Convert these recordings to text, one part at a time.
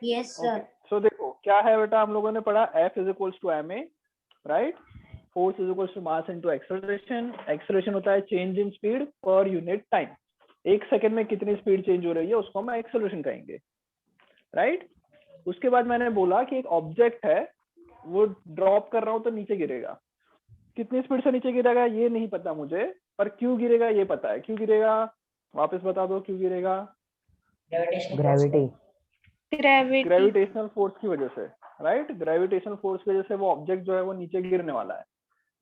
Yes sir. सो देखो क्या है बेटा, हम लोगों ने पढ़ा F is equals to ma, right. Force is equals to mass into acceleration. Acceleration होता है change in speed per unit time. एक सेकंड में कितनी स्पीड चेंज हो रही है उसको हम एक्सेलरेशन कहेंगे, राइट। उसके बाद मैंने बोला कि एक ऑब्जेक्ट है, वो ड्रॉप कर रहा हूं तो नीचे गिरेगा। कितनी स्पीड से नीचे गिरेगा ये नहीं पता मुझे, पर क्यों गिरेगा ये पता है। क्यों गिरेगा वापस बता दो, क्यों गिरेगा? ग्रेविटी। ग्रेविटेशनल फोर्स की वजह से, राइट। ग्रेविटेशनल फोर्स की वजह से वो ऑब्जेक्ट जो है वो नीचे गिरने वाला है।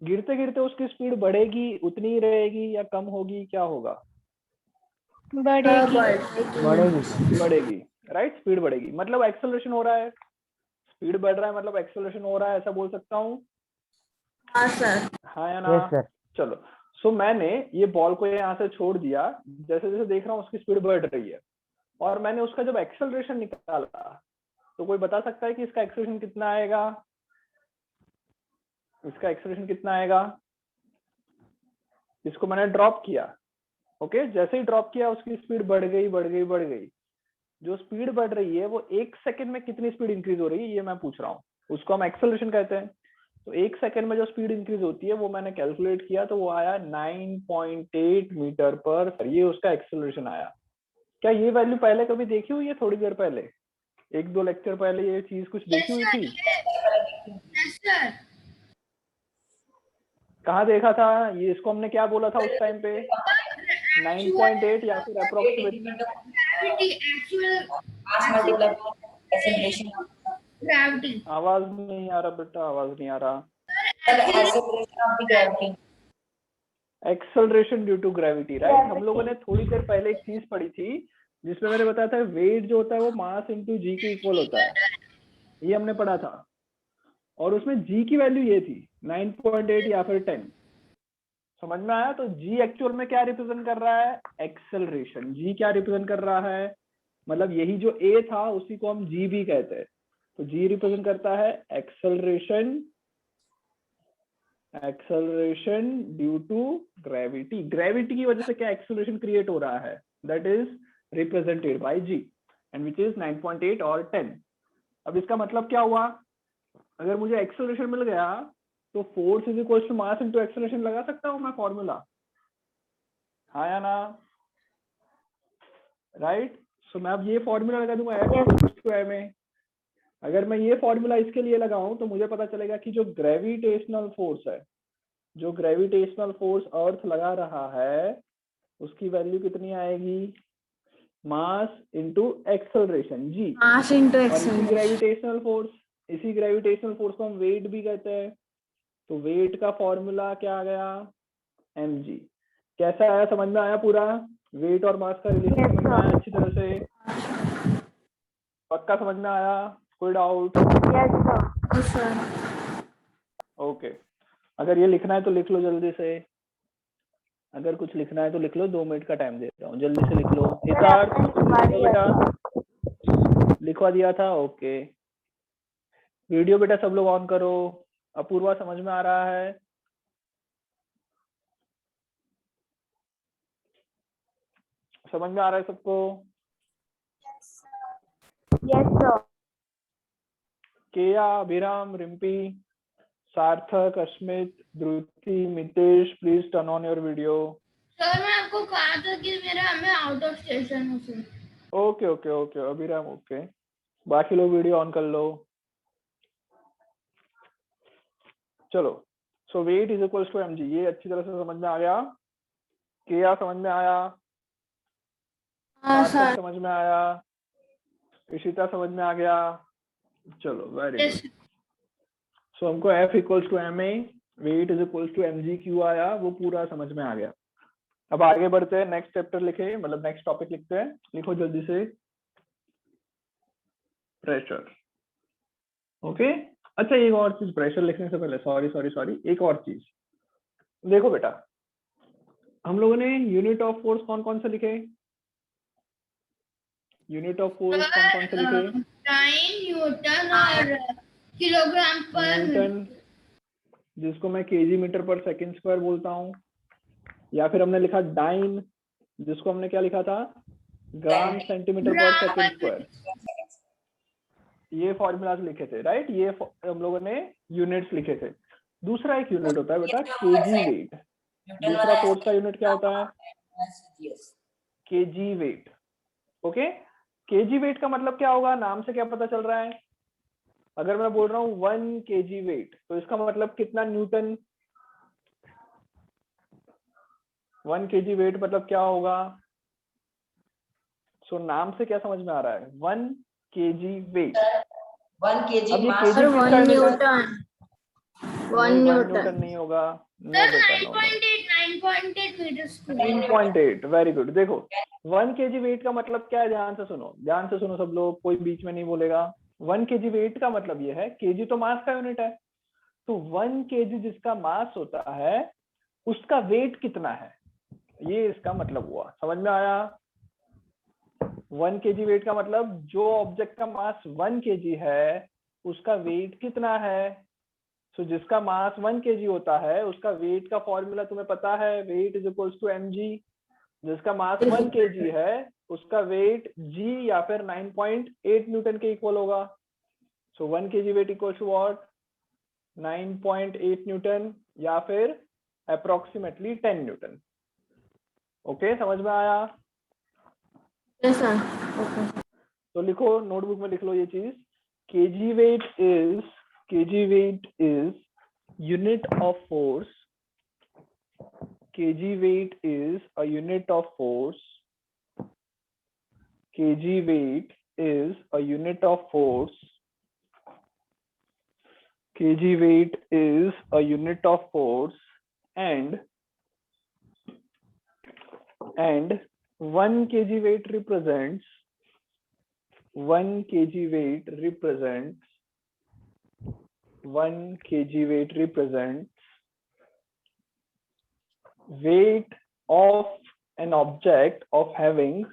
गिरते गिरते उसकी स्पीड बढ़ेगी, उतनी ही रहेगी या कम होगी, क्या होगा? बढ़ेगी, राइट। स्पीड बढ़ेगी मतलब एक्सेलरेशन हो रहा है। स्पीड बढ़ रहा है मतलब एक्सेलरेशन हो रहा है, ऐसा बोल सकता हूँ। हाँ सर। हाँ या ना? Yes sir. चलो, सो मैंने ये बॉल को यहाँ से छोड़ दिया, जैसे जैसे देख रहा हूँ उसकी स्पीड बढ़ रही है, और मैंने उसका जब एक्सेलरेशन निकाला तो कोई बता सकता है कि इसका एक्सेलरेशन कितना आएगा? इसका एक्सेलरेशन कितना आएगा? इसको मैंने ड्रॉप किया, ओके। जैसे ही ड्रॉप किया उसकी स्पीड बढ़ गई बढ़ गई बढ़ गई। जो स्पीड बढ़ रही है वो एक सेकंड में कितनी स्पीड इंक्रीज हो रही है ये मैं पूछ रहा हूँ, उसको हम एक्सेलरेशन कहते हैं। तो एक सेकंड में जो स्पीड इंक्रीज होती है वो मैंने कैलकुलेट किया, तो वो आया 9.8 मीटर पर, ये उसका एक्सेलरेशन आया। क्या ये वैल्यू पहले कभी देखी हुई है? थोड़ी देर पहले, एक दो लेक्चर पहले ये चीज कुछ देखी हुई थी? कहाँ देखा था ये? इसको हमने क्या बोला था उस टाइम पे? 9.8 या फिर अप्रोक्सीमेट? आवाज नहीं आ रहा बेटा, आवाज नहीं आ रहा। Acceleration due to gravity, right. हम लोगों ने थोड़ी देर पहले एक चीज पढ़ी थी जिसमें मैंने बताया था वेट जो होता है वो मास इंटू जी के इक्वल होता है, ये हमने पढ़ा था। और उसमें जी की वैल्यू ये थी 9.8 या फिर 10। समझ में आया? तो जी एक्चुअल में क्या रिप्रेजेंट कर रहा है? एक्सेलरेशन। जी क्या रिप्रेजेंट कर रहा है? मतलब यही जो ए था उसी को हम जी भी कहते हैं। तो जी रिप्रेजेंट करता है acceleration, acceleration due to gravity. Gravity की वजह से क्या एक्सेलरेशन क्रिएट हो रहा है? That is represented by g, and which is 9.8 और 10। अब इसका मतलब क्या हुआ? अगर मुझे एक्सेलरेशन मिल गया तो force is equal to mass into acceleration लगा सकता हूं मैं फॉर्मूला, हाँ या ना? राइट। सो मैं अब ये फॉर्मूला लगा दूंगा F इक्वल टू ma। अगर मैं ये फॉर्मूला इसके लिए लगाऊं तो मुझे पता चलेगा कि जो ग्रेविटेशनल फोर्स है, जो ग्रेविटेशनल फोर्स अर्थ लगा रहा है उसकी वैल्यू कितनी आएगी? मास इनटू एक्सेलरेशन, जी। मास इंटू और इसी एक्सेलरेशन। ग्रेविटेशनल फोर्स, इसी ग्रेविटेशनल फोर्स को हम वेट भी कहते हैं। तो वेट का फॉर्मूला क्या आ गया? mg। कैसा आया? समझ में आया पूरा? वेट और मास का रिलेशन समझ में आया अच्छी तरह से? पक्का समझ में आया? कोई डाउट? Yes sir. ओके। अगर ये लिखना है तो लिख लो जल्दी से, अगर कुछ लिखना है तो लिख लो, 2 मिनट का टाइम दे रहा हूँ, जल्दी से लिख लो। हितार्थ बेटा लिखवा दिया था, ओके। वीडियो बेटा सब लोग ऑन करो। अपूर्वा समझ में आ रहा है? समझ में आ रहा है सबको? Yes sir. Keya, Abhiram, Rimpi, Sarthak, Ashmit, Dhruti, Mitesh, please turn on your video. Sir मैं आपको कहा था कि मैं आउट ऑफ स्टेशन हूँ sir. Okay okay okay Abhiram, okay. बाकी लोग वीडियो ऑन कर लो। चलो, so weight is equal to mg, ये अच्छी तरह से समझ में आ गया? केया समझ में आया? हाँ सार्थक सर। समझ में आया? इशिता समझ में आ गया? चलो, वेरी गुड। सो हमको F equals to ma, weight is equals to mg क्यों आया वो पूरा समझ में आ गया। अब आगे बढ़ते हैं, नेक्स्ट चैप्टर लिखे, मतलब नेक्स्ट टॉपिक लिखते हैं। लिखो जल्दी से, प्रेशर। ओके। अच्छा एक और चीज, प्रेशर लिखने से पहले सॉरी एक और चीज देखो बेटा, हम लोगों ने यूनिट ऑफ फोर्स कौन कौन से लिखे? यूनिट ऑफ फोर्स कौन कौन से लिखे? टाइम, न्यूटन और किलोग्राम पर न्यूटन, जिसको मैं केजी मीटर पर सेकंड स्क्वायर बोलता हूँ, या फिर हमने लिखा डाइन, जिसको हमने क्या लिखा था? ग्राम सेंटीमीटर पर सेकंड स्क्वायर। ये फॉर्मूलाज लिखे थे, राइट, ये हम लोगों ने यूनिट्स लिखे थे। दूसरा एक यूनिट होता है बेटा केजी वेट। दूसरा फोर्स का यूनिट क्या होता है? KG weight. Okay, KG weight का मतलब क्या होगा, नाम से क्या पता चल रहा है? अगर मैं बोल रहा हूँ 1 केजी वेट, तो इसका मतलब कितना न्यूटन? 1 केजी वेट मतलब क्या होगा? सो नाम से क्या समझ में आ रहा है? 1 केजी वेट। 1 kg अब ये mass केजी सर किसका 1 यूनिट है? न्यूटन, 1 नहीं, 1 न्यूटन। न्यूटन नहीं होगा। नो सर बेटा, no no. 9.8 metre square. 9.8, very good. देखो 1 केजी वेट का मतलब क्या है, ध्यान से सुनो, ध्यान से सुनो सब लोग, कोई बीच में नहीं बोलेगा। 1 केजी वेट का मतलब ये है, केजी तो मास का यूनिट है, तो 1 केजी जिसका मास होता है उसका वेट कितना है, ये इसका मतलब हुआ। समझ में आया? 1 केजी वेट का मतलब जो ऑब्जेक्ट का मास 1 केजी है उसका वेट कितना है। सो जिसका मास 1 केजी होता है उसका वेट का फॉर्मूला तुम्हें पता है, weight is equals to mg। जिसका मास 1 केजी है उसका वेट g या फिर 9.8 न्यूटन के इक्वल होगा। So 1 KG weight equals to what? 9.8 newton या फिर अप्रोक्सीमेटली 10 न्यूटन। ओके, समझ में आया? Yes sir. ओके। तो लिखो, नोटबुक में लिख लो ये चीज। KG weight is unit of force. kg weight is a unit of force. kg weight is a unit of force. kg weight is a unit of force, and 1 kg weight represents 1 kg weight represents weight of an object of having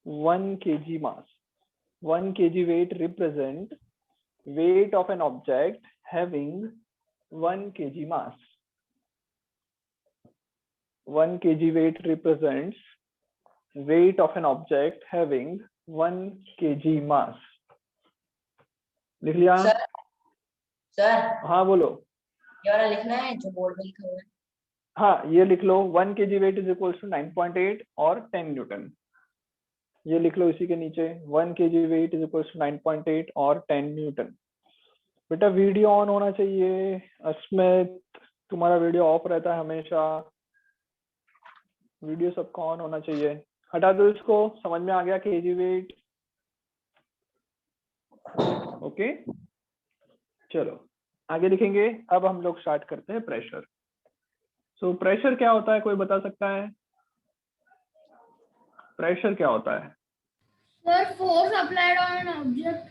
1 kg mass. 1 kg weight represent weight of an object having 1 kg mass. 1 kg weight represents weight of an object having 1 kg mass. लिख लिया? Sir हाँ बोलो। ये वाला लिखना है जो board में लिखा हुआ है? हाँ ये लिख लो, 1 kg weight is equals to 9.8 और 10 न्यूटन। ये लिख लो इसी के नीचे, 1 kg weight is equals to 9.8 और 10 न्यूटन। बेटा वीडियो ऑन होना चाहिए। अस्मित, तुम्हारा वीडियो ऑफ रहता है हमेशा, वीडियो सबका ऑन होना चाहिए। हटा दो इसको। समझ में आ गया केजी वेट? ओके, चलो आगे लिखेंगे। अब हम लोग स्टार्ट करते हैं प्रेशर। सो प्रेशर क्या होता है, कोई बता सकता है? प्रेशर क्या होता है? Sir force applied on an object.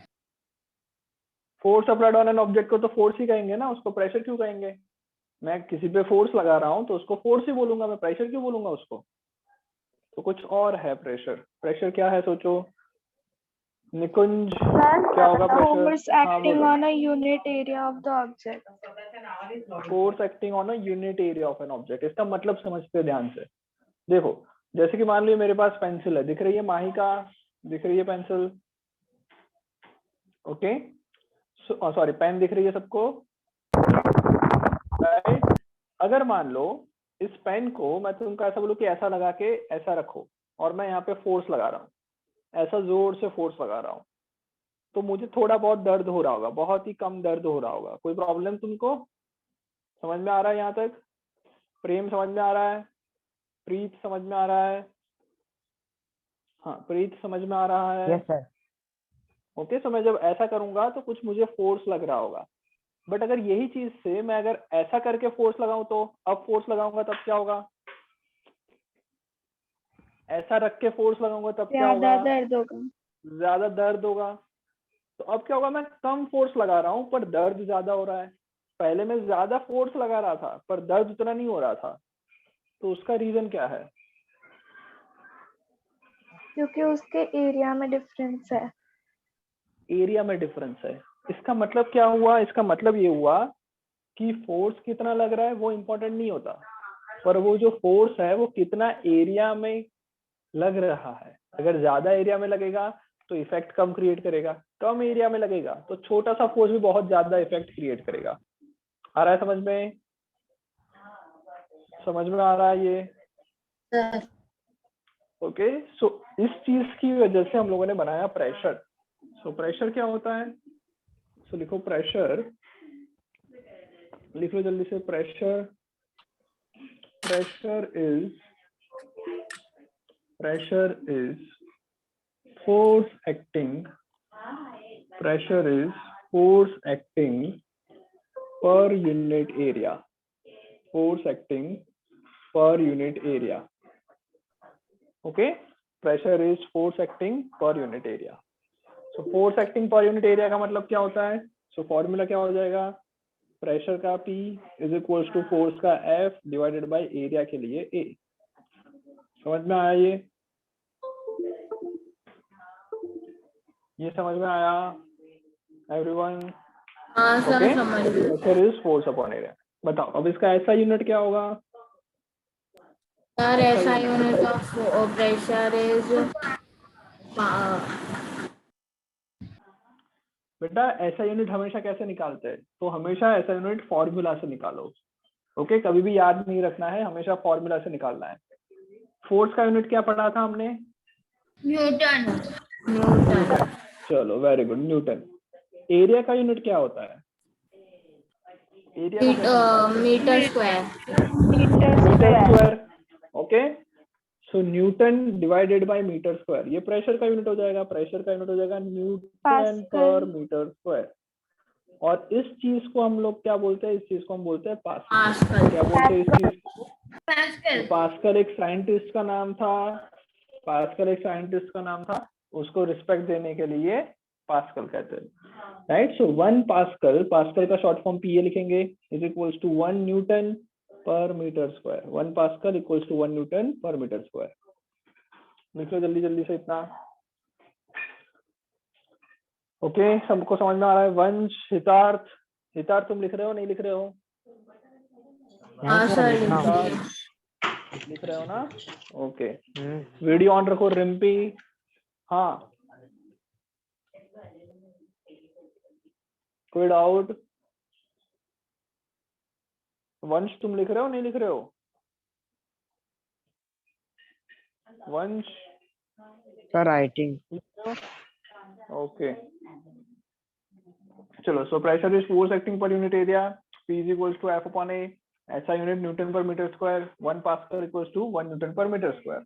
Force applied on an object को तो फोर्स ही कहेंगे ना, उसको प्रेशर क्यों कहेंगे? मैं किसी पे फोर्स लगा रहा हूँ तो उसको फोर्स ही बोलूंगा, मैं प्रेशर क्यों बोलूंगा उसको? तो कुछ और है प्रेशर। प्रेशर क्या है सोचो? निकुंज, क्या होगा pressure? Force acting on a unit area of the object. Force acting on a unit area of an object. इसका मतलब समझते हैं ध्यान से। देखो जैसे कि मान लो मेरे पास पेंसिल है, दिख रही है माही का? दिख रही है पेंसिल? ओके, सॉरी पेन दिख रही है सबको? राइट। अगर मान लो इस पेन को मैं तुमको ऐसा बोलूं कि ऐसा लगा के ऐसा रखो, और मैं यहाँ पे फोर्स लगा रहा हूँ, ऐसा जोर से फोर्स लगा रहा हूँ, तो मुझे थोड़ा बहुत दर्द हो रहा होगा, बहुत ही कम दर्द हो रहा होगा। कोई प्रॉब्लम तुमको? समझ में आ रहा है यहाँ तक? प्रेम समझ में आ रहा है? प्रीत समझ में आ रहा है? हाँ प्रीत समझ में आ रहा है? Yes sir. ओके, सो मैं जब ऐसा करूंगा तो कुछ मुझे फोर्स लग रहा होगा। बट अगर यही चीज से मैं अगर ऐसा करके फोर्स लगाऊं, तो अब फोर्स लगाऊंगा तब क्या होगा? ऐसा रख के फोर्स लगाऊंगा तब क्या होगा? ज्यादा दर्द होगा। ज्यादा दर्द होगा। तो अब क्या होगा, मैं कम फोर्स लगा रहा हूँ पर दर्द ज्यादा हो रहा है। पहले मैं ज्यादा फोर्स लगा रहा था पर दर्द उतना नहीं हो रहा था, तो उसका रीजन क्या है? क्योंकि उसके एरिया में डिफरेंस है। एरिया में डिफरेंस है। इसका मतलब क्या हुआ? इसका मतलब ये हुआ कि फोर्स कितना लग रहा है वो इम्पोर्टेंट नहीं होता, पर वो जो फोर्स है वो कितना एरिया में लग रहा है। अगर ज्यादा एरिया में लगेगा तो इफेक्ट कम क्रिएट करेगा, कम एरिया में लगेगा तो छोटा सा फोर्स भी बहुत ज्यादा इफेक्ट क्रिएट करेगा। आ रहा है समझ में? समझ में आ रहा है ये? सर ओके, सो इस चीज की वजह से हम लोगों ने बनाया प्रेशर। सो प्रेशर क्या होता है? सो लिखो प्रेशर, लिख लो जल्दी से। Pressure, pressure is force acting per unit area, okay, pressure is force acting per unit area। so force acting per unit area का मतलब क्या होता है? so फॉर्मूला क्या हो जाएगा? प्रेशर का P is equals to force का F डिवाइडेड बाय एरिया के लिए A। समझ में आया ये समझ में आया एवरीवन? हाँ सर ओके, समझ गए। Pressure is force upon area. बताओ अब इसका ऐसा यूनिट क्या होगा? सर ऐसा यूनिट ऑफ प्रेशर इज बेटा ऐसा यूनिट हमेशा कैसे निकालते हैं? तो हमेशा ऐसा यूनिट फॉर्मूला से निकालो। ओके, कभी भी याद नहीं रखना है, हमेशा फॉर्मूला से निकालना है। फोर्स का यूनिट क्या पढ़ा था हमने? न्यूटन। न्यूटन। चलो वेरी गुड, न्यूटन। एरिया का यूनिट क्या होता है? Area metre square. Metre square. Okay, so newton divided by metre square, ये प्रेशर का यूनिट हो जाएगा। प्रेशर का यूनिट हो जाएगा न्यूटन पर मीटर स्क्वायर। और इस चीज को हम लोग क्या बोलते हैं? इस चीज को हम बोलते हैं पास्कल। क्या बोलते हैं इस चीज को? पास्कल। पास्कल एक साइंटिस्ट का नाम था, उसको रिस्पेक्ट देने के लिए पास्कल कहते हैं, राइट। सो 1 पास्कल, पास्कल का शॉर्ट फॉर्म पीए लिखेंगे, इज इक्वल्स टू 1 न्यूटन पर metre square. 1 pascal equals to 1 newton पर मीटर स्क्वायर। लिख लो जल्दी जल्दी से इतना। ओके, सबको समझ में आ रहा है? वंश, हितार्थ तुम लिख रहे हो नहीं लिख रहे हो? हाँ सर लिख रहे हो ना? ओके, वीडियो ऑन रखो। रिम्पी, हाँ कोई डाउट? वंश तुम लिख रहे हो नहीं लिख रहे हो? वंश सर राइटिंग। ओके, चलो। So pressure is force acting पर unit area, P is equals to F upon A। ऐसा यूनिट न्यूटन पर metre square. 1 pascal equals to 1 newton पर मीटर स्क्वायर।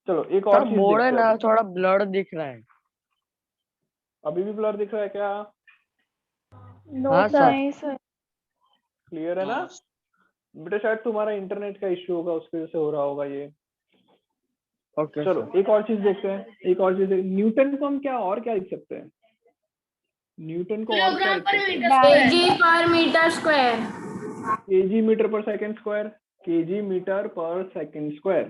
चलो एक और चीज बोर्ड है देखते ना, हैं। थोड़ा ब्लर दिख रहा है। अभी भी ब्लर दिख रहा है क्या? हाँ सर। नहीं सर। क्लियर है ना? बेटा शायद तुम्हारा इंटरनेट का इश्यू होगा, उसकी वजह से हो रहा होगा ये। ओके चलो सर। एक और चीज देखते हैं, न्यूटन को हम क्या और क्या लिख सकते हैं? न्यूटन को और क्या किलोग्राम लिख पर सकते हैं? मीटर केजी पर मीटर स्क्वायर। केजी मीटर पर सेकंड स्क्वायर, केजी मीटर पर सेकंड स्क्वायर।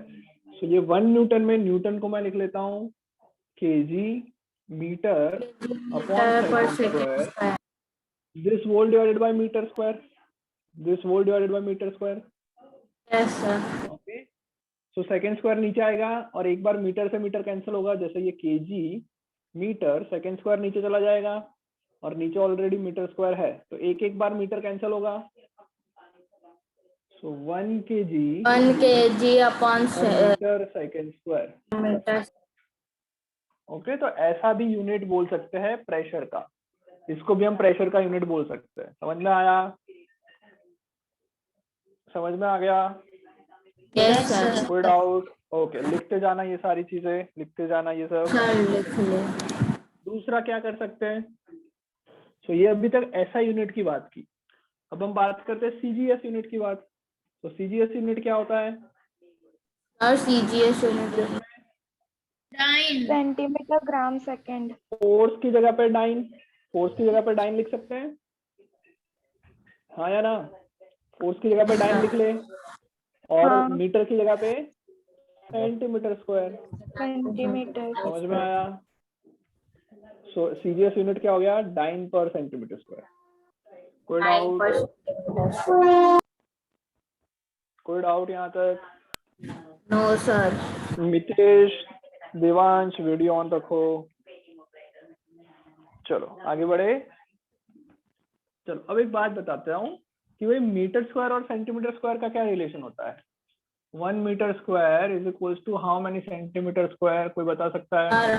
सो ये 1 न्यूटन में न्यूटन को मैं लिख लेता हूँ केजी मीटर अपॉन पर second square. This whole divided by metre square, yes sir. Okay. So second square नीचे आएगा और एक बार मीटर से मीटर कैंसिल होगा, जैसे ये केजी मीटर, सेकंड स्क्वायर नीचे चला जाएगा और नीचे ऑलरेडी मीटर स्क्वायर है, तो एक एक बार मीटर कैंसिल होगा। So 1 KG upon metre second square. Metre. Okay, तो ऐसा भी यूनिट बोल सकते हैं प्रेशर का, इसको भी हम प्रेशर का यूनिट बोल सकते हैं। समझ में आया? समझ में आ गया? Yes sir. कोई डाउट? ओके, लिखते जाना ये सारी चीजें, लिखते जाना ये सब। सर लिख ले। दूसरा क्या कर सकते हैं? सो ये अभी तक ऐसा यूनिट की बात की, अब हम बात करते हैं सीजीएस यूनिट की बात। तो सीजीएस यूनिट क्या होता है? और CGS unit dyne. Centimetre gram second. Force की जगह पे डाइन लिख सकते हैं, हाँ या ना? फोर्स की जगह पे डाइन लिख ले, और हाँ। मीटर की जगह पे सेंटीमीटर स्क्वायर। सेंटीमीटर। समझ में आया? सो सीजीएस यूनिट क्या हो गया? Dine per centimetre square. कोई डाउट यहाँ तक? No sir. Mitesh, Devansh, video on रखो। चलो आगे बढ़े। चलो अब एक बात बताता हूँ कि भाई मीटर स्क्वायर और सेंटीमीटर स्क्वायर का क्या रिलेशन होता है। 1 metre square is equals to how many centimetre square, कोई बता सकता है? सर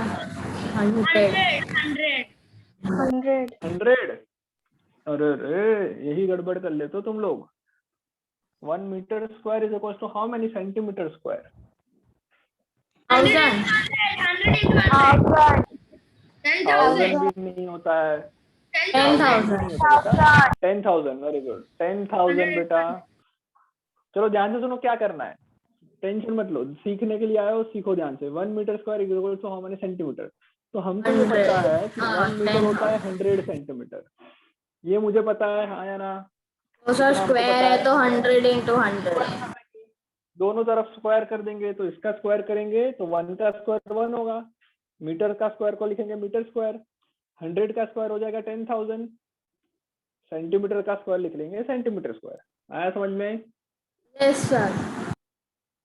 100 100 100. 100। अरे रे यही गड़बड़ कर लेते हो तुम लोग। 1 metre square is equals to how many centimetre square? 1000 100 into 100 1000 10,000 भी नहीं होता है। 10,000 नहीं होता बेटा। 10,000 वेरी गुड 10,000 बेटा। चलो ध्यान से सुनो क्या करना है, टेंशन मत लो, सीखने के लिए आए हो सीखो ध्यान से। 1 metre square is equal to how many centimetre. तो हमको ये पता है कि 1 मीटर होता है 100 सेंटीमीटर, ये मुझे पता है, हाँ या ना? तो सर इतना हमको स्क्वायर पता है तो 100 into 100 दोनों तरफ स्क्वायर कर देंगे तो इसका स्क्वायर करेंगे तो 1 का स्क्वायर 1 होगा, मीटर का स्क्वायर को लिखेंगे मीटर स्क्वायर, 100 का स्क्वायर हो जाएगा 10,000, सेंटीमीटर का स्क्वायर लिख लेंगे सेंटीमीटर स्क्वायर। आया समझ में? Yes sir.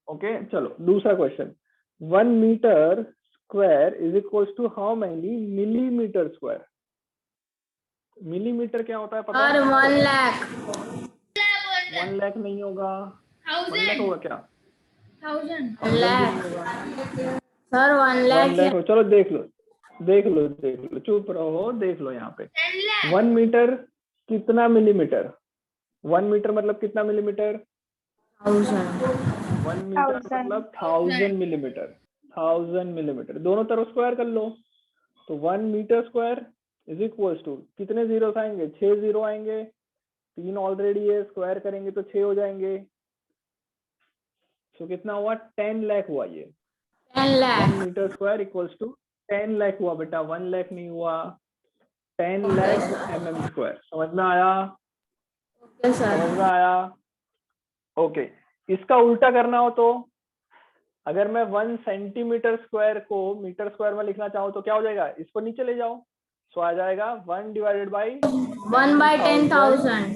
ओके चलो दूसरा question. 1 metre square is equals to how many millimetre square? Millimetre क्या होता है पता सर है? 1 लाख 1 लाख नहीं होगा। 1 लाख होगा क्या? 1000 1000 भी नहीं लाख होगा। सर 1 1 लाख लाख हो, चलो देख लो देख लो देख लो, चुप रहो, देख लो यहाँ पे 10 lakh 1 मीटर कितना मिलीमीटर? 1 मीटर मतलब कितना मिलीमीटर? 1000 1 मीटर 1000. मतलब 1000 मिलीमीटर। 1000 मिलीमीटर दोनों तरफ स्क्वायर कर लो तो 1 metre square is equals to, कितने जीरो आएंगे? 6 जीरो आएंगे, 3 ऑलरेडी है, स्क्वायर करेंगे तो 6 हो जाएंगे। तो कितना हुआ? 10 लाख हुआ ये। 10 1 lakh metre square equals to 10 lakh हुआ बेटा, 1 लाख नहीं हुआ। 10 लाख mm स्क्वायर। समझ में आया? ओके समझ सर। में आया? ओके इसका उल्टा करना हो तो अगर मैं 1 सेंटीमीटर स्क्वायर को मीटर स्क्वायर में लिखना चाहूँ तो क्या हो जाएगा? इसको नीचे ले जाओ, सो आ जाएगा 1 divided by 1 by 10,000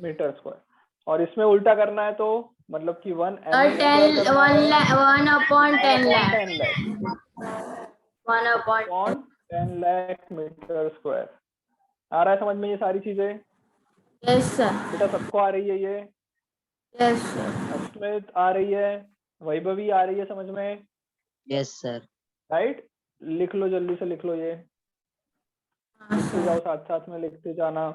metre square. और इसमें उल्टा करना है तो मतलब कि 1 सर mm स्क्वायर 10 करना 1 है, lakh 1 upon 10 lakh 10 lakh 1 upon upon 10 lakh metre square. आ रहा है समझ में ये सारी चीजें? Yes sir. बेटा सबको आ रही है ये? Yes sir. अश्मित आ रही है, वैभवी आ रही है समझ में? Yes sir. राइट, लिख लो जल्दी से लिख लो ये, हाँ लिखते सर। जाओ साथ साथ में लिखते जाना।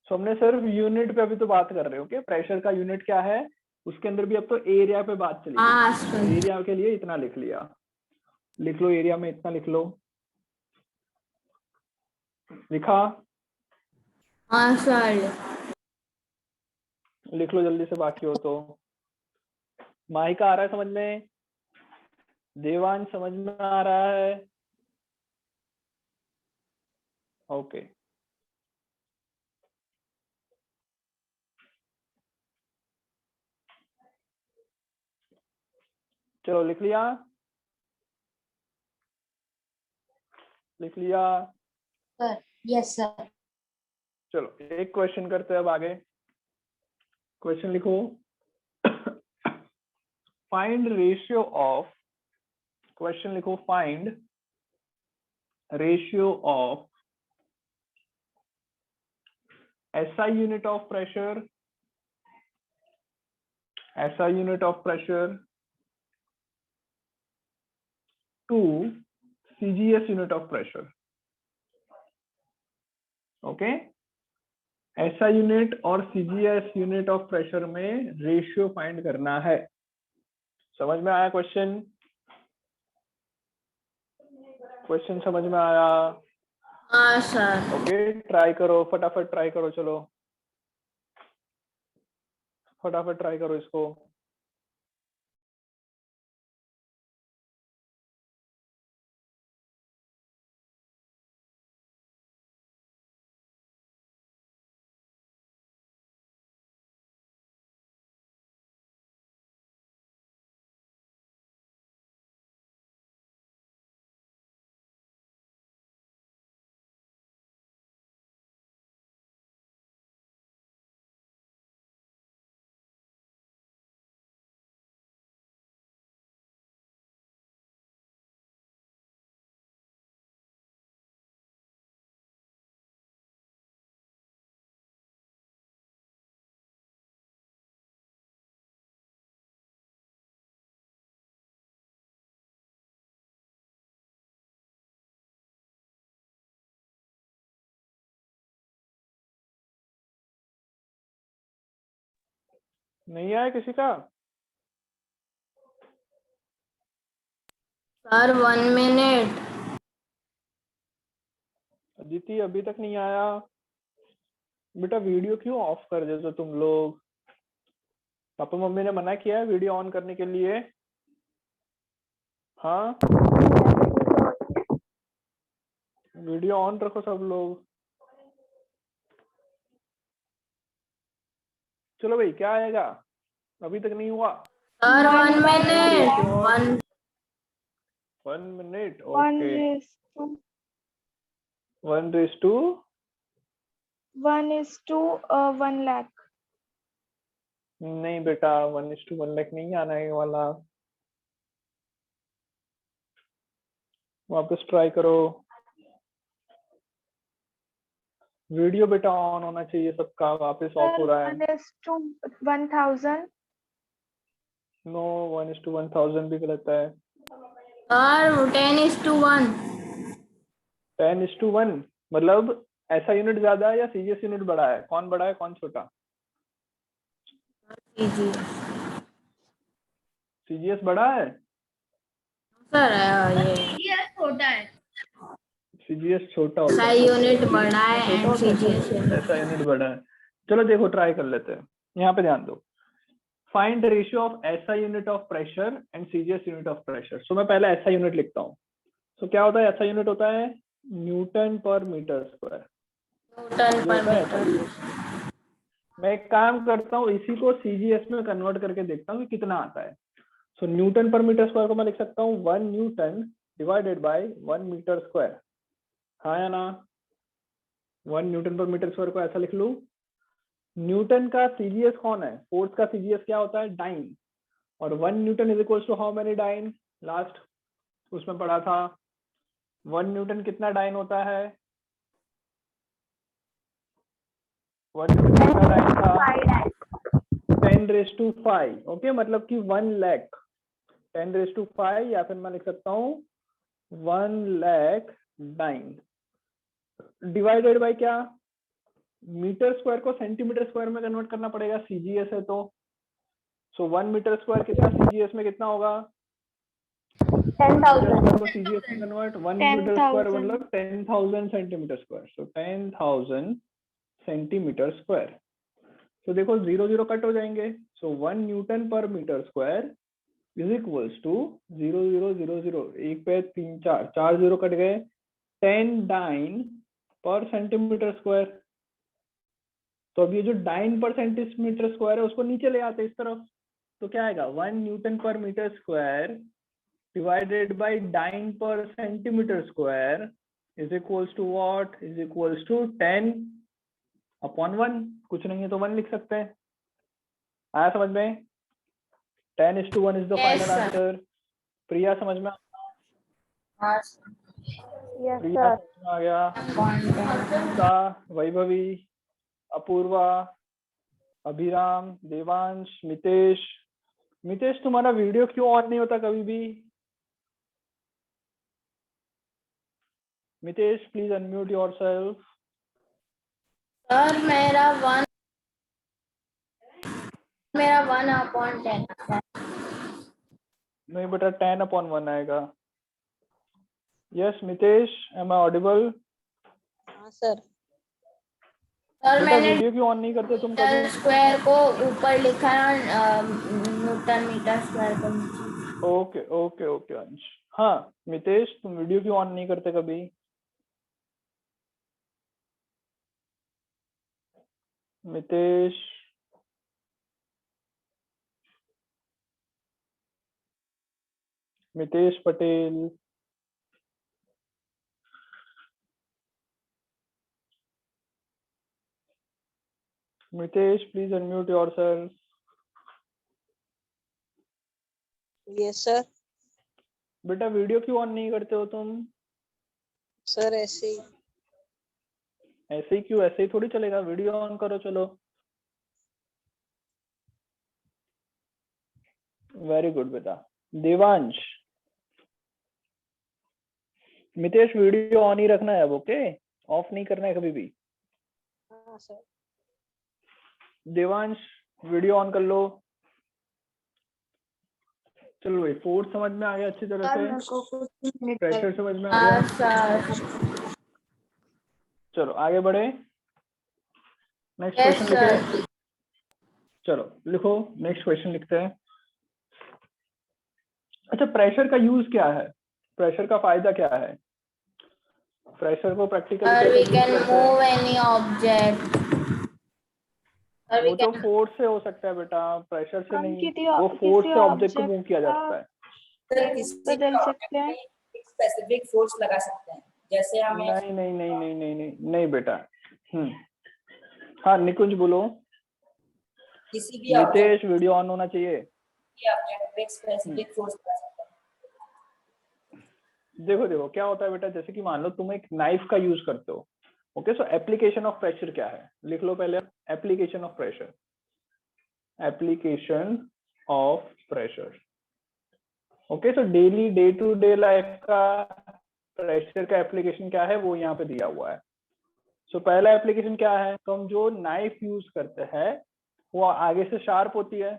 सो हमने सिर्फ यूनिट पे अभी तो बात कर रहे हो, ओके प्रेशर का यूनिट क्या है, उसके अंदर भी अब तो एरिया पे बात चली। हाँ सर। एरिया के लिए इतना लिख लिया, लिख लो एरिया में इतना लिख लो। लिखा? हाँ सर। लिख लो जल्दी से बाकी हो तो। माहिका आ रहा है समझ में? देवांश समझ में आ रहा है? ओके चलो लिख लिया? लिख लिया? Sir yes sir. चलो एक क्वेश्चन करते हैं अब आगे। क्वेश्चन लिखो। फाइंड रेशियो ऑफ, क्वेश्चन लिखो find ratio of SI unit of pressure, SI unit of pressure to CGS unit of pressure. Okay SI unit और CGS यूनिट ऑफ प्रेशर में रेशियो फाइंड करना है। समझ में आया क्वेश्चन? क्वेश्चन समझ में आया? हाँ सर। ओके ट्राई करो, फटाफट ट्राई करो, चलो फटाफट ट्राई करो इसको। नहीं आया किसी का? Sir 1 minute. अदिति अभी तक नहीं आया। बेटा वीडियो क्यों ऑफ कर देते हो तुम लोग? पापा मम्मी ने मना किया है वीडियो ऑन करने के लिए? हाँ, वीडियो ऑन रखो सब लोग। चलो भाई, क्या आएगा? अभी तक नहीं हुआ। Sir 1 minute. Ratio 1 1 minute. 1 okay, is to 1:1 1 lakh. नहीं बेटा, 1:1 लाख नहीं आना है वाला। वापस ट्राई करो। वीडियो बेटा ऑन होना चाहिए सबका, वापस ऑफ हो Sir, रहा है। 1 is to 1000. नो, 1:1000 भी गलत है। सर 10:1। 10:1 मतलब ऐसा यूनिट ज्यादा है या सीजीएस यूनिट बड़ा है? कौन बड़ा है कौन छोटा? जी सीजीएस बड़ा है। सर ये ये छोटा है। सीजीएस छोटा होता SI है। यूनिट बड़ा है एंड CGS ऐसा यूनिट बड़ा है। चलो देखो, ट्राई कर लेते हैं। यहाँ पे ध्यान दो। Find the ratio of SI unit of pressure and CGS unit of pressure. So मैं पहले एसआई यूनिट लिखता हूँ। सो क्या होता है एसआई यूनिट? होता है न्यूटन पर मीटर स्क्वायर। न्यूटन पर मीटर। मैं एक काम करता हूँ, इसी को सीजीएस में कन्वर्ट करके देखता हूँ कि कितना आता है। सो न्यूटन पर मीटर स्क्वायर को मैं लिख सकता हूँ 1 newton divided by 1 metre square. हाँ या ना? 1 न्यूटन पर मीटर स्क्वायर को ऐसा लिख लूं। न्यूटन का सीजीएस कौन है? फोर्स का सीजीएस क्या होता है? डाइन। और 1 newton is equal to how many dyne? Last उसमें पढ़ा था 1 न्यूटन कितना डाइन होता है? 1 न्यूटन कितना डाइन था? 10⁵ ओके, मतलब कि 1 लाख। 10⁵ या फिर मैं लिख सकता हूँ 1 लाख डाइन डिवाइडेड बाय क्या? मीटर स्क्वायर को सेंटीमीटर स्क्वायर में कन्वर्ट करना पड़ेगा, सीजीएस है तो। सो 1 मीटर स्क्वायर कितना सीजीएस में कितना होगा? 10,000. को सीजीएस में कन्वर्ट 1 मीटर स्क्वायर मतलब 10,000 centimetre square. So 10,000 centimetre square. तो देखो 0 0 कट हो जाएंगे। सो 1 न्यूटन पर metre square is equals to 0 0 0 0, एक पे 3 4 0 कट गए, 10 डाइन पर सेंटीमीटर स्क्वायर। तो अब ये जो डाइन पर सेंटीमीटर स्क्वायर है उसको नीचे ले आते हैं इस तरफ। तो क्या आएगा? 1 न्यूटन पर metre square divided by dyne per centimetre square is equals to what? Is equals to 10/1। कुछ नहीं है तो 1 लिख सकते हैं। आया समझ में? 10:1 इज द फाइनल आंसर। प्रिया समझ में? Yes, प्रिया sir. समझ में आ गया? वैभवी, अपूर्वा, अभिराम, देवांश, मितेश। मितेश तुम्हारा वीडियो क्यों ऑन नहीं होता कभी भी? Mitesh please unmute yourself. Sir मेरा 1/10 आता है। नहीं बेटा, 10/1 आएगा। Yes Mitesh, am I audible? हाँ सर. सर बेटा मैंने वीडियो क्यों ऑन नहीं करते तुम कभी? मीटर स्क्वायर को ऊपर लिखा है, न्यूटन मीटर स्क्वायर को नीचे। ओके ओके ओके अंश। हाँ मितेश, तुम वीडियो क्यों ऑन नहीं करते कभी? Mitesh, Mitesh Patel. Mitesh please unmute yourself. Yes sir. बेटा वीडियो क्यों ऑन नहीं करते हो तुम? सर ऐसे ही. ऐसे ही क्यों? ऐसे ही थोड़ी चलेगा, वीडियो ऑन करो। चलो वेरी गुड बेटा। देवांश, मितेश वीडियो ऑन ही रखना है अब, ओके? ऑफ नहीं करना है कभी भी। हाँ सर. देवांश वीडियो ऑन कर लो। चलो भाई, फोर्स समझ में आ गया अच्छी तरह से, प्रेशर समझ में आ गया। सर। चलो आगे बढ़े, नेक्स्ट यस क्वेश्चन सर। लिखे। चलो लिखो, नेक्स्ट क्वेश्चन लिखते हैं। अच्छा, प्रेशर का यूज क्या है, प्रेशर का फायदा क्या है? प्रेशर को प्रैक्टिकली और कैसे वी यूज कैन करते हैं? Move any object. और वी वो तो कैन फोर्स से हो सकता है बेटा, प्रेशर से हम नहीं। वो फोर्स किसी से ऑब्जेक्ट को ऑब्जेक्ट मूव किया जा का सकता है। सर किसी भी बदल ऑब्जेक्ट सकते हैं। में एक स्पेसिफिक फोर्स लगा सकते हैं, जैसे हमें नहीं नहीं नहीं नहीं नहीं नहीं नहीं बेटा। हाँ निकुंज बोलो। किसी भी ऑब्जेक्ट नितेश वीडियो ऑन होना चाहिए। पे एक स्पेसिफिक फोर्स लगा सकते हैं। देखो देखो क्या होता है बेटा, जैसे कि मान लो तुम एक नाइफ का यूज करते हो। Okay, so application of pressure क्या है, लिख लो पहले। Application of pressure, application of pressure. Okay, so daily day to day life का प्रेशर का एप्लीकेशन क्या है वो यहाँ पे दिया हुआ है। सो पहला एप्लीकेशन क्या है, तो हम जो नाइफ यूज करते हैं वो आगे से शार्प होती है।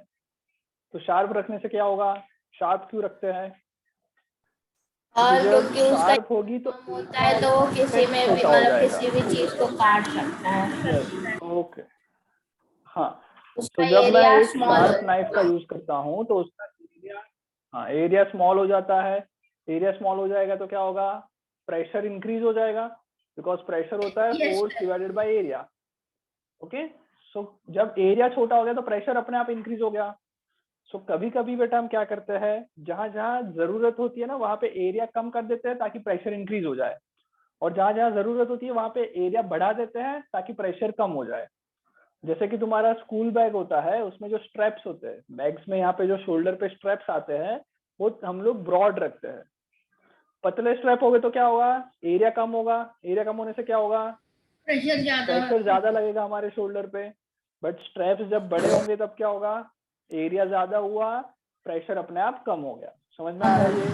तो शार्प रखने से क्या होगा, शार्प क्यों रखते हैं? और जब क्योंकि उसका शार्प होगी तो होता है तो वो किसी में भी छोटा हो मतलब जाएगा। किसी भी चीज को काट सकता है। Yes, okay. हाँ, उसका तो जब मैं एरिया एक स्मॉल शार्प होता नाइफ का यूज करता हूँ तो उसका एरिया, हाँ एरिया स्मॉल हो जाता है। एरिया स्मॉल हो जाएगा तो क्या होगा, प्रेशर इंक्रीज हो जाएगा, बिकॉज प्रेशर होता है Yes, force sir. Divided by area. Okay, so जब एरिया छोटा हो गया तो प्रेशर अपने आप इंक्रीज हो गया। सो कभी कभी बेटा हम क्या करते हैं, जहां जहां जरूरत होती है ना वहां पे एरिया कम कर देते हैं ताकि प्रेशर इंक्रीज हो जाए, और जहां जहां जरूरत होती है वहां पे एरिया बढ़ा देते हैं ताकि प्रेशर कम हो जाए। जैसे कि तुम्हारा स्कूल बैग होता है, उसमें जो स्ट्रैप्स होते हैं बैग्स में, यहाँ पे जो शोल्डर पे स्ट्रैप्स आते हैं वो हम लोग ब्रॉड रखते हैं। पतले स्ट्रैप हो गए तो क्या होगा, एरिया कम होगा। एरिया कम होने से क्या होगा, प्रेशर ज्यादा प्रेशर ज्यादा लगेगा हमारे शोल्डर पे। बट स्ट्रैप्स जब बड़े होंगे तब क्या होगा, एरिया ज्यादा हुआ, प्रेशर अपने आप कम हो गया। समझ में आ रहा है ये?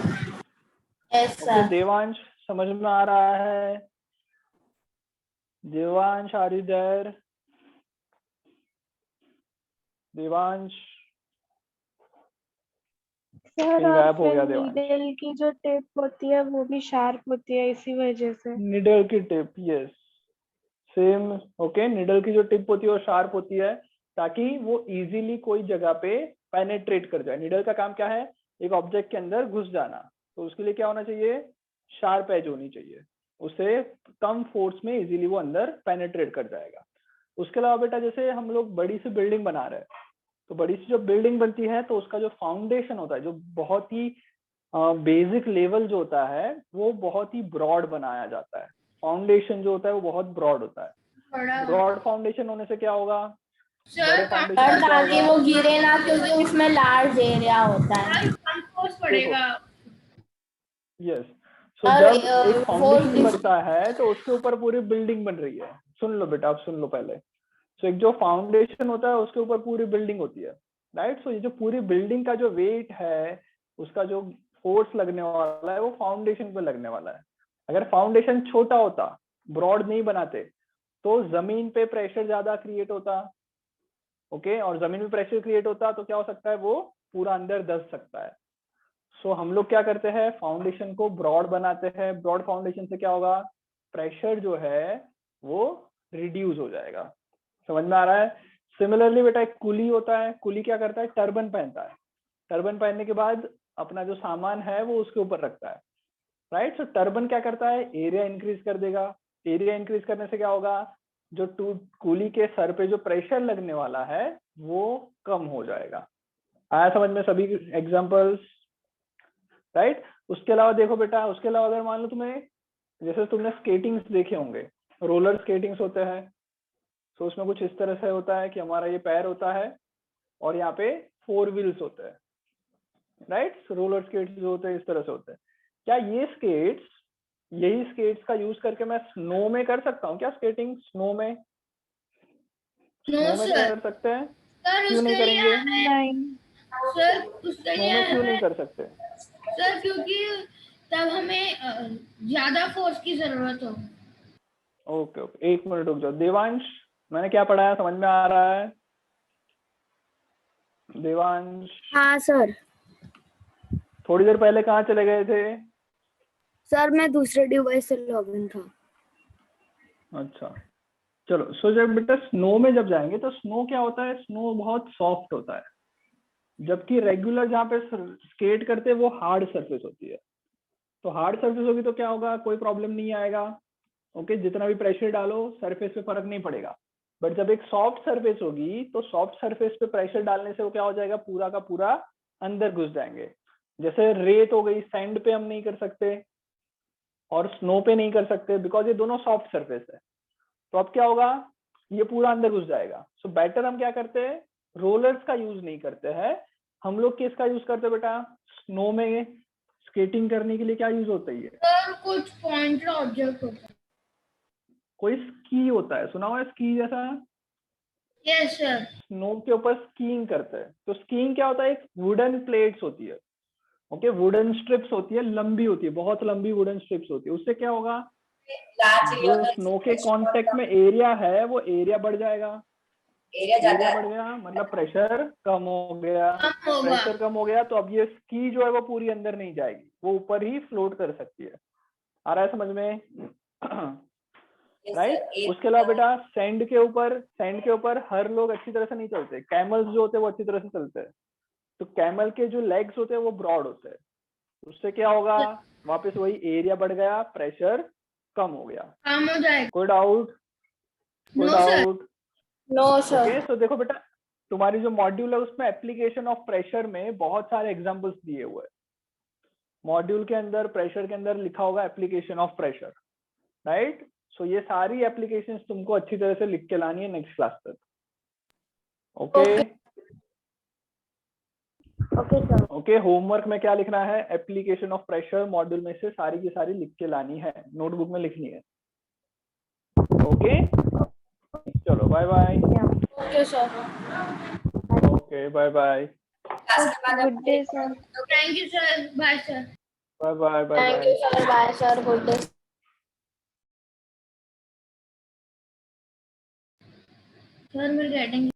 Yes okay sir. देवांश, समझ में आ रहा है? Devansh are you there? Devansh sir कहीं और गायब हो फिर गया देवांश। नीडल की जो टिप होती है वो भी शार्प होती है इसी वजह से। निडल की tip, yes same. Okay, needle की जो टिप होती है वो शार्प होती है ताकि वो इजीली कोई जगह पे पेनेट्रेट कर जाए। निडल का काम क्या है, एक ऑब्जेक्ट के अंदर घुस जाना। तो उसके लिए क्या होना चाहिए, शार्प एज होनी चाहिए, उससे कम फोर्स में इजीली वो अंदर पेनेट्रेट कर जाएगा। उसके अलावा बेटा जैसे हम लोग बड़ी सी बिल्डिंग बना रहे हैं, तो बड़ी सी जो बिल्डिंग बनती है तो उसका जो फाउंडेशन होता है, जो बहुत ही बेसिक लेवल जो होता है वो बहुत ही ब्रॉड बनाया जाता है। फाउंडेशन जो होता है वो बहुत ब्रॉड होता है। बड़ा ब्रॉड फाउंडेशन होने से क्या होगा, सर बड़े कम फाउंडेशन और से क्या ताकि होगा, वो गिरे ना, क्योंकि उसमें लार्ज एरिया होता है। फोर्स पड़ेगा। यस। सो और जब एक फोर्स फाउंडेशन बनता है तो उसके ऊपर पूरी बिल्डिंग बन रही है। सुन लो बेटा, आप सुन लो पहले। सो एक जो फाउंडेशन होता है उसके ऊपर पूरी बिल्डिंग होती है, राइट। सो ये जो पूरी बिल्डिंग का जो वेट है, उसका जो फोर्स लगने वाला है वो फाउंडेशन पे लगने वाला है। अगर फाउंडेशन छोटा होता, ब्रॉड नहीं बनाते, तो जमीन पे प्रेशर ज्यादा क्रिएट होता। ओके, और जमीन पे प्रेशर क्रिएट होता तो क्या हो सकता है, वो पूरा अंदर धंस सकता है। सो हम लोग क्या करते हैं, फाउंडेशन को ब्रॉड बनाते हैं। ब्रॉड फाउंडेशन से क्या होगा, प्रेशर जो है वो रिड्यूस हो जाएगा। समझ में आ रहा है? सिमिलरली बेटा एक कुली होता है, कुली क्या करता है, टर्बन पहनता है। टर्बन पहनने के बाद अपना जो सामान है वो उसके ऊपर रखता है, राइट। सो टर्बन क्या करता है, एरिया इंक्रीज कर देगा। एरिया इंक्रीज करने से क्या होगा, जो कुली के सर पे जो प्रेशर लगने वाला है वो कम हो जाएगा। आया समझ में सभी एग्जांपल्स, राइट। उसके अलावा देखो बेटा, उसके अलावा अगर मान लो तुम्हें, जैसे तुमने स्केटिंग्स देखे होंगे, रोलर स्केटिंग्स होते हैं। तो उसमें कुछ इस तरह से होता है कि हमारा ये पैर होता है और यहाँ पे 4 व्हील्स होते हैं, राइट। रोलर स्केट्स जो होते हैं इस तरह से होते हैं। क्या ये स्केट्स, यही स्केट्स का यूज करके मैं स्नो में कर सकता हूँ क्या, स्केटिंग स्नो में? नो स्नो में सर। कर सकते हैं? सर क्यों नहीं उसके लिए करेंगे? नहीं। सर उसके स्नो लिए में क्यों नहीं हमें कर सकते? सर क्योंकि तब हमें ज्यादा फोर्स की जरूरत हो। ओके ओके, एक मिनट रुक जाओ। देवांश, मैंने क्या पढ़ाया समझ में आ रहा है? देवांश हाँ सर। थोड़ी देर पहले कहाँ चले गए थे? सर मैं दूसरे डिवाइस से लॉगिन था। अच्छा चलो, सो जब बेटा स्नो में जब जाएंगे तो स्नो क्या होता है, स्नो बहुत सॉफ्ट होता है, जबकि रेगुलर जहाँ पे स्केट करते हैं वो हार्ड सरफेस होती है। तो हार्ड सरफेस होगी तो क्या होगा, कोई प्रॉब्लम नहीं आएगा, ओके, जितना भी प्रेशर डालो सरफेस पे फर्क नहीं पड़ेगा। बट जब एक सॉफ्ट सरफेस होगी तो सॉफ्ट सरफेस पे प्रेशर डालने से वो क्या हो जाएगा, पूरा का पूरा अंदर घुस जाएंगे। जैसे रेत हो गई, सैंड पे हम नहीं कर सकते और स्नो पे नहीं कर सकते, बिकॉज ये दोनों सॉफ्ट सरफेस है। तो अब क्या होगा, ये पूरा अंदर घुस जाएगा। सो बेटर हम क्या करते हैं, रोलर्स का यूज नहीं करते हैं, हम लोग किसका यूज करते हैं बेटा, स्नो में स्केटिंग करने के लिए क्या यूज होता है ये, सर कुछ पॉइंटर ऑब्जेक्ट होता है। कोई स्की होता है, सुना हुआ है स्की जैसा, यस सर। स्नो के ऊपर स्कीइंग करते हैं। तो स्कीइंग क्या होता है, एक वुडन प्लेट्स होती है, ओके, वुडन स्ट्रिप्स होती है, लंबी होती है, बहुत लंबी वुडन स्ट्रिप्स होती है। उससे क्या होगा, Large जो area स्नो के pressure कांटेक्ट बढ़ता में एरिया है वो एरिया बढ़ जाएगा। एरिया जाता एरिया है। बढ़ गया मतलब प्रेशर कम हो गया, कम होगा। प्रेशर कम हो गया तो अब ये स्की जो है वो पूरी अंदर नहीं जाएगी, वो ऊपर ही फ्लोट कर सकती है। आ रहा है समझ में? Yes, right sir. उसके अलावा बेटा सैंड के ऊपर हर लोग अच्छी तरह से नहीं चलते, कैमल्स जो होते हैं वो अच्छी तरह से चलते हैं। तो कैमल के जो लेग्स होते हैं वो ब्रॉड होते हैं, उससे क्या होगा, वापस वही एरिया बढ़ गया, प्रेशर कम हो गया। काम हो जाएगा। कोई डाउट? कोई no sir. Doubt? No okay, so देखो बेटा तुम्हारी जो मॉड्यूल है उसमें एप्लीकेशन ऑफ प्रेशर में बहुत सारे एग्जांपल्स दिए हुए हैं। मॉड्यूल के अंदर प्रेशर के अंदर लिखा होगा एप्लीकेशन ऑफ प्रेशर, राइट? सो ये सारी एप्लीकेशंस तुमको अच्छी तरह से लिख के लानी है नेक्स्ट क्लास तक। Okay okay sir. Okay, homework में क्या लिखना है, एप्लीकेशन ऑफ प्रेशर मॉड्यूल में से सारी की सारी लिख के लानी है, नोटबुक में लिखनी है। ओके चलो bye bye. Okay sir. Okay bye bye. Class के बाद good day sir. Thank you sir. Bye sir. Bye bye bye thank bye. You sir, bye sir, good day. Sir will getting